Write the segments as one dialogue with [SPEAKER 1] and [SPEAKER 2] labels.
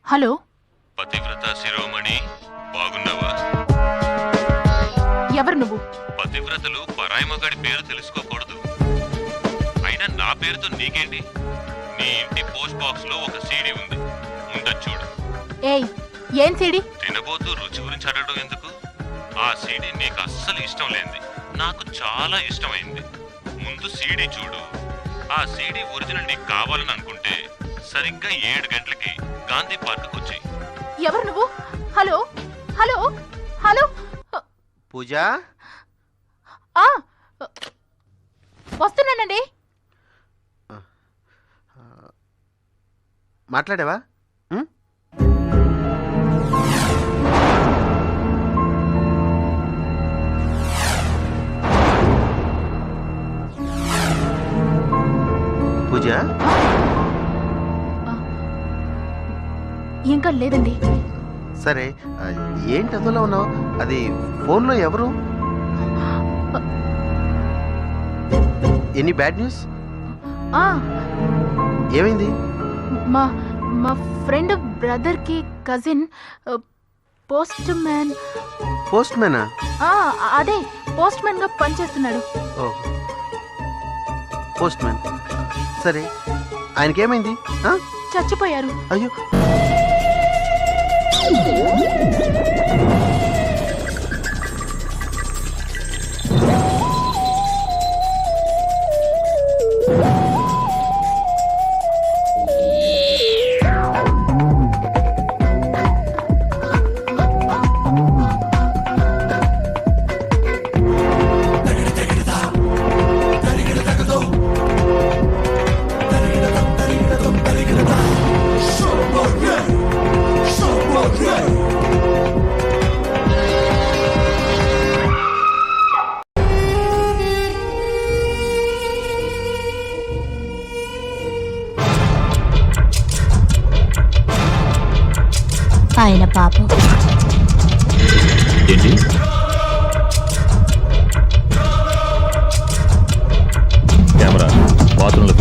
[SPEAKER 1] Hello,
[SPEAKER 2] పతివ్రత శిరోమణి, బాగున్నావా?
[SPEAKER 1] ఎవరు నువ్వు?
[SPEAKER 2] పతివ్రతలు పరాయి మగాడి పేరు తెలుసుకోకూడదు. అయినా నా పేరుతో నీకేంటి? నీ ఇంటి పోస్ట్ బాక్స్ లో ఒక సీడీ ఉంది, ఉండదు చూడు.
[SPEAKER 1] ఏయ్, ఏం సీడీ?
[SPEAKER 2] తినబోతూ రుచి గురించి అడగడం ఎందుకు? ఆ సీడీ నీకు అస్సలు ఇష్టం లేనిది, నాకు చాలా ఇష్టమైంది. ముందు సీడీ చూడు. ఆ సీడీ ఒరిజినల్ నీకు కావాలని అనుకుంటే సరిగ్గా 7 గంటలకి గాంధీ పార్క్ వచ్చి.
[SPEAKER 1] ఎవరు నువ్వు? Hello hello hello.
[SPEAKER 3] పూజ,
[SPEAKER 1] ఆ, వస్తున్నానండి.
[SPEAKER 3] మాట్లాడావా? పూజ,
[SPEAKER 1] ఇంకా లేదండి.
[SPEAKER 3] సరే, ఏంటి అదోలా ఉన్నావు? అది ఫోన్లో ఎవరు? Any bad news?
[SPEAKER 1] ఆ,
[SPEAKER 3] ఏమైంది?
[SPEAKER 1] మా మా ఫ్రెండ్ బ్రదర్ కి కజిన్ పోస్ట్ మ్యాన్.
[SPEAKER 3] పోస్ట్ మ్యానా?
[SPEAKER 1] అదే, పోస్ట్ మ్యాన్ గా పనిచేస్తున్నాడు.
[SPEAKER 3] ఓ, పోస్ట్ మ్యాన్. సరే, ఆయనకేమైంది?
[SPEAKER 1] చచ్చిపోయారు.
[SPEAKER 3] అయ్యో,
[SPEAKER 4] ఆయన పాపం.
[SPEAKER 2] ఏంటి? కెమెరా బాత్రూంలో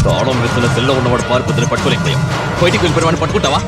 [SPEAKER 2] తాళం వేస్తున్న సెల్లో ఉన్నవాడు పారిపోతున్న పట్టుకోలేకపోయాం. బయటికి వెళ్ళిపోయిన వాడిని పట్టుకుంటావా?